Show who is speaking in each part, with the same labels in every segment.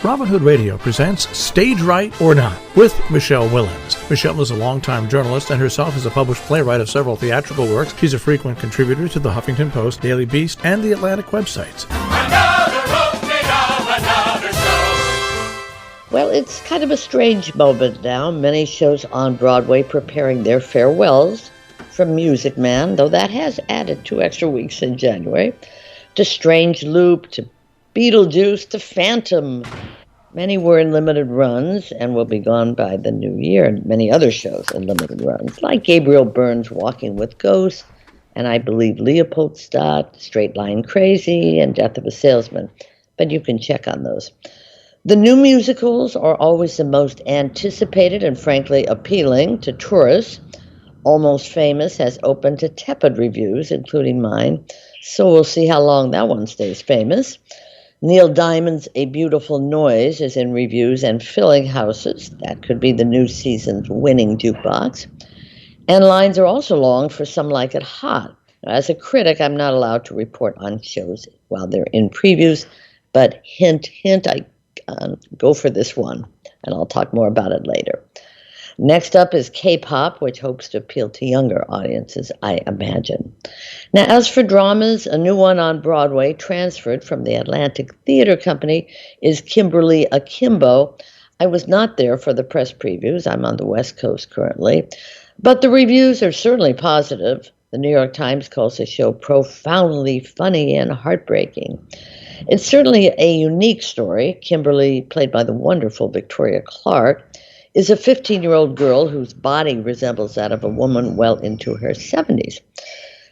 Speaker 1: Robin Hood Radio presents Stage Right or Not with Michele Willens. Michele is a longtime journalist and herself is a published playwright of several theatrical works. She's a frequent contributor to the Huffington Post, Daily Beast, and the Atlantic websites.
Speaker 2: Another opening of another show.
Speaker 3: Well, it's kind of a strange moment now. Many shows on Broadway preparing their farewells, from Music Man, though that has added 2 extra weeks in January, to Strange Loop, to Beetlejuice, to Phantom. Many were in limited runs and will be gone by the new year, and many other shows in limited runs, like Gabriel Byrne's Walking with Ghosts, and I believe Leopoldstadt, Straight Line Crazy, and Death of a Salesman. But you can check on those. The new musicals are always the most anticipated and frankly appealing to tourists. Almost Famous has opened to tepid reviews, including mine, so we'll see how long that one stays famous. Neil Diamond's A Beautiful Noise is in reviews and filling houses. That could be the new season's winning jukebox. And lines are also long for Some Like It Hot. As a critic, I'm not allowed to report on shows while they're in previews, but hint, hint, I go for this one, and I'll talk more about it later. Next up is K-pop, which hopes to appeal to younger audiences, I imagine. Now, as for dramas, a new one on Broadway, transferred from the Atlantic Theater Company, is Kimberly Akimbo. I was not there for the press previews. I'm on the West Coast currently. But the reviews are certainly positive. The New York Times calls the show profoundly funny and heartbreaking. It's certainly a unique story. Kimberly, played by the wonderful Victoria Clark, is a 15-year-old girl whose body resembles that of a woman well into her 70s.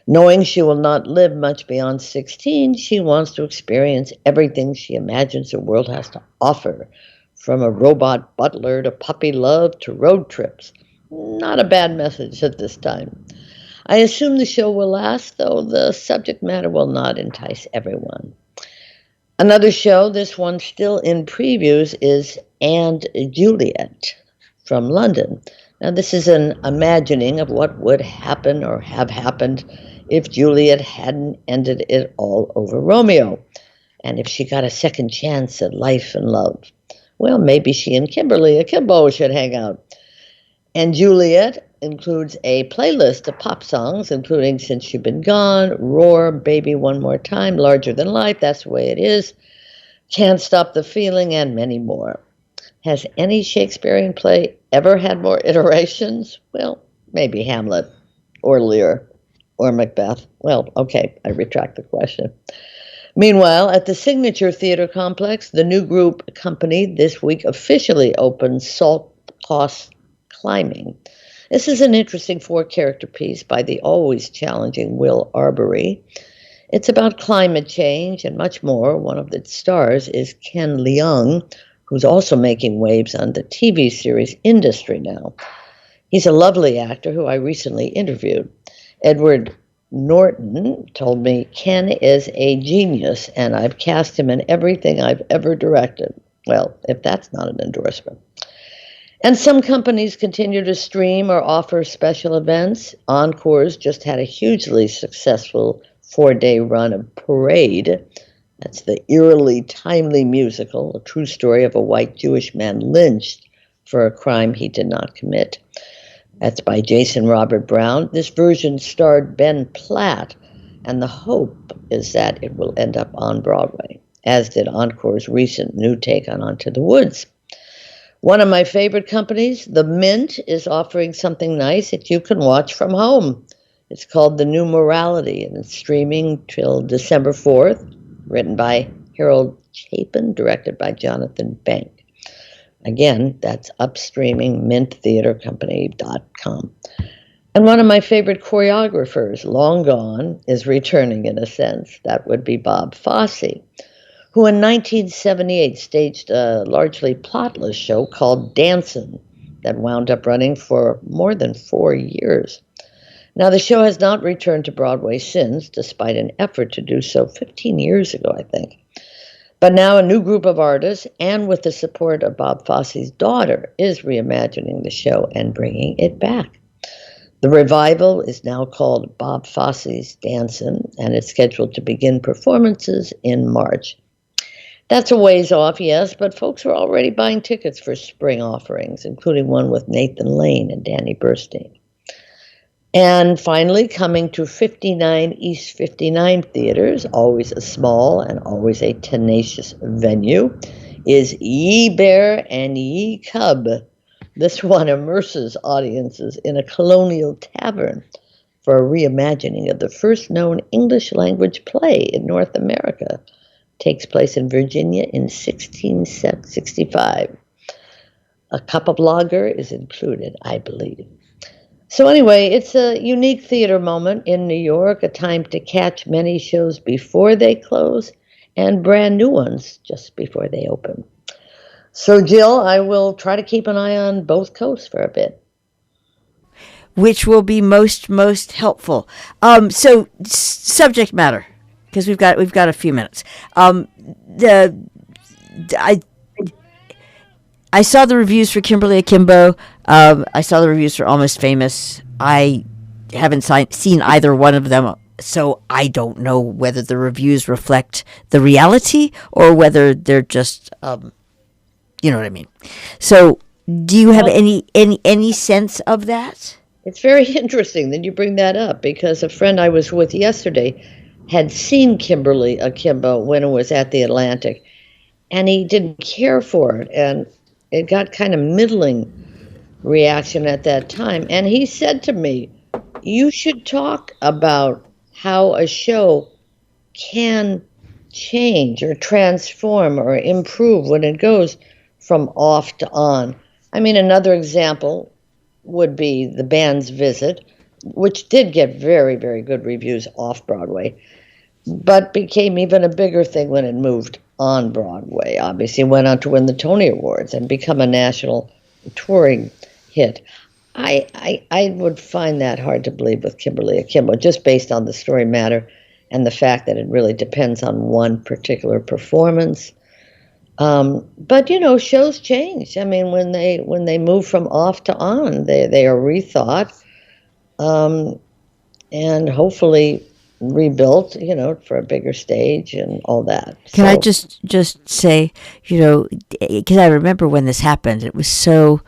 Speaker 3: Knowing she will not live much beyond 16, she wants to experience everything she imagines the world has to offer, from a robot butler to puppy love to road trips. Not a bad message at this time. I assume the show will last, though the subject matter will not entice everyone. Another show, this one still in previews, is And Juliet from London. Now, this is an imagining of what would happen or have happened if Juliet hadn't ended it all over Romeo, and if she got a second chance at life and love. Well, maybe she and Kimberly Akimbo should hang out. And Juliet includes a playlist of pop songs, including Since You've Been Gone, Roar, Baby One More Time, Larger Than Life, That's the Way It Is, Can't Stop the Feeling, and many more. Has any Shakespearean play ever had more iterations? Well, maybe Hamlet, or Lear, or Macbeth. Well, okay, I retract the question. Meanwhile, at the Signature Theater Complex, the new group company this week officially opened Salt Cost Climbing. This is an interesting 4-character piece by the always challenging Will Arbery. It's about climate change and much more. One of the stars is Ken Leung, who's also making waves on the TV series industry now. He's a lovely actor who I recently interviewed. Edward Norton told me Ken is a genius, and I've cast him in everything I've ever directed. Well, if that's not an endorsement. And some companies continue to stream or offer special events. Encore's just had a hugely successful 4-day run of Parade. That's the eerily timely musical, a true story of a white Jewish man lynched for a crime he did not commit. That's by Jason Robert Brown. This version starred Ben Platt, and the hope is that it will end up on Broadway, as did Encore's recent new take on Onto the Woods. One of my favorite companies, The Mint, is offering something nice that you can watch from home. It's called The New Morality, and it's streaming till December 4th. Written by Harold Chapin, directed by Jonathan Bank. Again, that's upstreaming, minttheatercompany.com. And one of my favorite choreographers, long gone, is returning in a sense. That would be Bob Fosse, who in 1978 staged a largely plotless show called Dancin' that wound up running for more than 4 years. Now, the show has not returned to Broadway since, despite an effort to do so 15 years ago, I think. But now a new group of artists, and with the support of Bob Fosse's daughter, is reimagining the show and bringing it back. The revival is now called Bob Fosse's Dancin', and it's scheduled to begin performances in March. That's a ways off, yes, but folks are already buying tickets for spring offerings, including one with Nathan Lane and Danny Burstein. And finally, coming to 59 East 59 Theaters, always a small and always a tenacious venue, is Ye Bear and Ye Cub. This one immerses audiences in a colonial tavern for a reimagining of the first known English language play in North America. Takes place in Virginia in 1665. A cup of lager is included, I believe. So anyway, it's a unique theater moment in New York, a time to catch many shows before they close and brand new ones just before they open. So Jill, I will try to keep an eye on both coasts for a bit.
Speaker 4: Which will be most helpful. Subject matter, because we've got a few minutes. I saw the reviews for Kimberly Akimbo. I saw the reviews for Almost Famous. I haven't seen either one of them, so I don't know whether the reviews reflect the reality or whether they're just, you know what I mean. So, do you have any sense of that?
Speaker 3: It's very interesting that you bring that up, because a friend I was with yesterday had seen Kimberly Akimbo when it was at the Atlantic, and he didn't care for it, and it got kind of middling reaction at that time. And he said to me, you should talk about how a show can change or transform or improve when it goes from off to on. I mean, another example would be The Band's Visit, which did get very, very good reviews off Broadway, but became even a bigger thing when it moved on Broadway. Obviously went on to win the Tony Awards and become a national touring hit. I would find that hard to believe with Kimberly Akimbo, just based on the story matter and the fact that it really depends on one particular performance. But you know, shows change. I mean, when they move from off to on, they are rethought, and hopefully rebuilt, you know, for a bigger stage and all that.
Speaker 4: Can I just say, you know, because I remember when this happened, it was so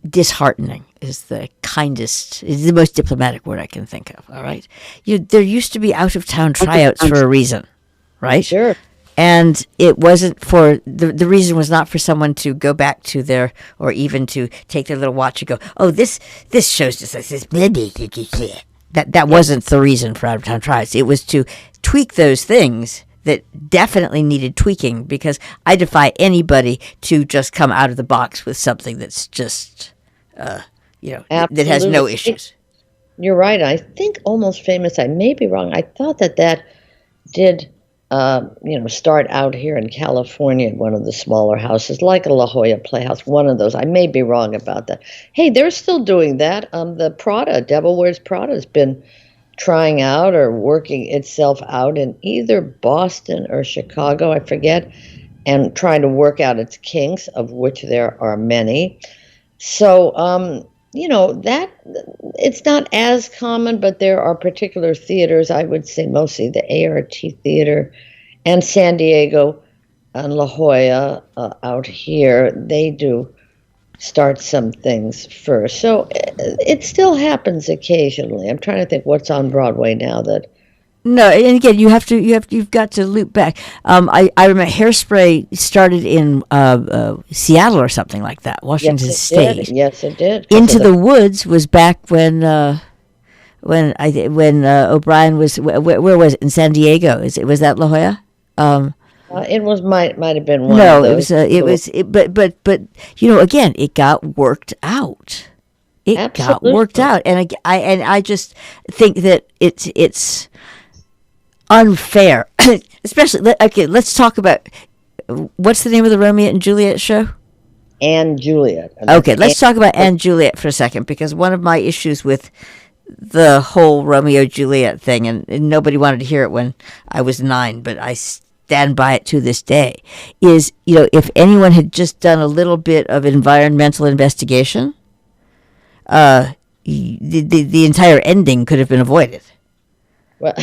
Speaker 4: disheartening is the most diplomatic word I can think of, all right? There used to be out-of-town tryouts for a reason, right?
Speaker 3: Sure.
Speaker 4: And it wasn't for, the reason was not for someone to go back to their, or even to take their little watch and go, oh, this show's just like this. That wasn't the reason for out-of-town tryouts. It was to tweak those things that definitely needed tweaking, because I defy anybody to just come out of the box with something that's just, that has no issues.
Speaker 3: You're right. I think Almost Famous, I may be wrong. I thought that did, start out here in California in one of the smaller houses, like a La Jolla Playhouse, one of those. I may be wrong about that. Hey, they're still doing that. The Prada, Devil Wears Prada, has been trying out or working itself out in either Boston or Chicago, I forget, and trying to work out its kinks, of which there are many. So, that it's not as common, but there are particular theaters, I would say mostly the ART Theater and San Diego and La Jolla out here, they do start some things first. So it still happens occasionally. I'm trying to think what's on Broadway now that.
Speaker 4: No, and again, you've got to loop back. I remember Hairspray started in Seattle or something like that, Washington State.
Speaker 3: Yes, it did.
Speaker 4: Into the Woods was back when O'Brien was where was it, in San Diego? Was that La Jolla?
Speaker 3: It might have been one.
Speaker 4: No,
Speaker 3: of those.
Speaker 4: But again, it got worked out. Got worked out, and I just think that it's unfair, especially. Okay, let's talk about what's the name of the Romeo and Juliet show?
Speaker 3: And Juliet.
Speaker 4: Okay, let's talk about Anne Juliet for a second, because one of my issues with the whole Romeo Juliet thing, and nobody wanted to hear it when I was 9, but I stand by it to this day, is, if anyone had just done a little bit of environmental investigation, the entire ending could have been avoided.
Speaker 3: Well,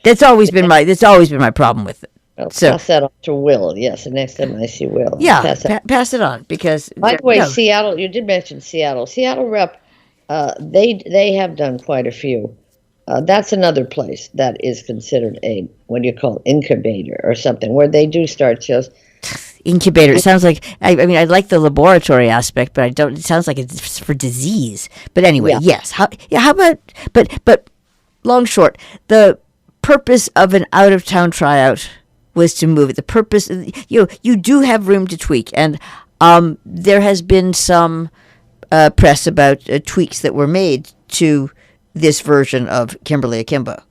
Speaker 4: that's always been my problem with it.
Speaker 3: Well,
Speaker 4: So
Speaker 3: pass that on to Will. Yes, the next time I see Will.
Speaker 4: yeah,
Speaker 3: Pass that.
Speaker 4: pass it on because
Speaker 3: By the way,
Speaker 4: no,
Speaker 3: Seattle, you did mention Seattle. Seattle Rep, they have done quite a few. That's another place that is considered a, what do you call it, incubator or something, where they do start shows.
Speaker 4: incubator. It sounds like I mean I like the laboratory aspect, but I don't. It sounds like it's for disease. But anyway,
Speaker 3: Yeah.
Speaker 4: yes. How about but long short the purpose of an out of town tryout was to move it. The purpose you do have room to tweak, and there has been some press about tweaks that were made to this version of Kimberly Akimbo.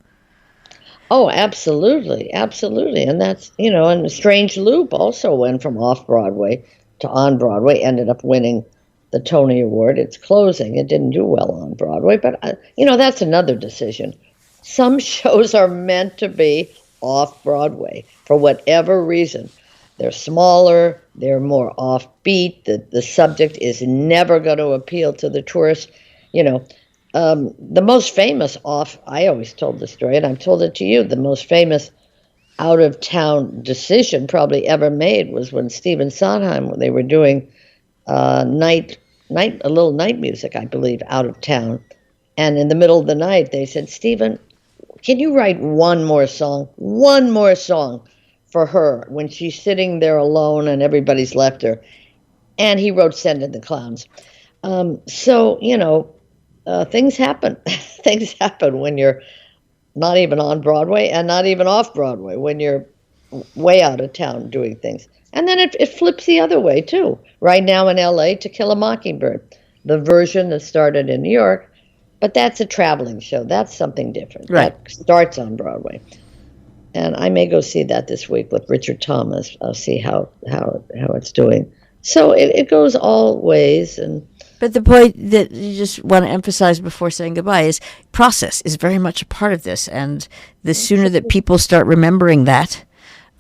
Speaker 3: Oh, absolutely, absolutely, and that's and Strange Loop also went from off Broadway to on Broadway. Ended up winning the Tony Award. It's closing. It didn't do well on Broadway, but that's another decision. Some shows are meant to be off Broadway for whatever reason. They're smaller. They're more offbeat. The subject is never going to appeal to the tourist. The most famous I always told the story, and I've told it to you, the most famous out-of-town decision probably ever made was when Stephen Sondheim, they were doing a little night music, I believe, out of town. And in the middle of the night, they said, Stephen, can you write one more song for her when she's sitting there alone and everybody's left her? And he wrote Send in the Clowns. Things happen. Things happen when you're not even on Broadway and not even off Broadway, when you're way out of town doing things. And then it flips the other way, too. Right now in L.A., To Kill a Mockingbird, the version that started in New York, but that's a traveling show. That's something different.
Speaker 4: Right.
Speaker 3: That starts on Broadway. And I may go see that this week with Richard Thomas. I'll see how it's doing. So it goes all ways.
Speaker 4: But the point that you just want to emphasize before saying goodbye is process is very much a part of this. And the sooner that people start remembering that,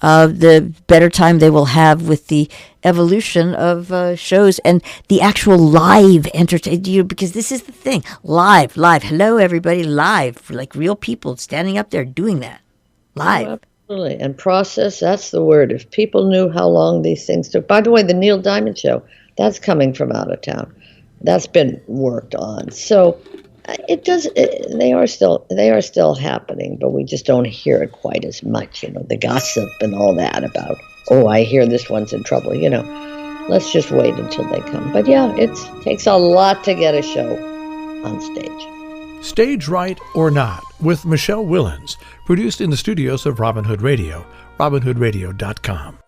Speaker 4: the better time they will have with the evolution of shows and the actual live entertainment. Because this is the thing, live. Hello, everybody, live, like real people standing up there doing that, live.
Speaker 3: Oh, absolutely. And process, that's the word. If people knew how long these things took. By the way, the Neil Diamond Show, that's coming from out of town. That's been worked on. So they are still happening, but we just don't hear it quite as much, the gossip and all that about, I hear this one's in trouble, Let's just wait until they come. But yeah, it takes a lot to get a show on stage.
Speaker 1: Stage Right or Not with Michele Willens, produced in the studios of Robin Hood Radio, robinhoodradio.com.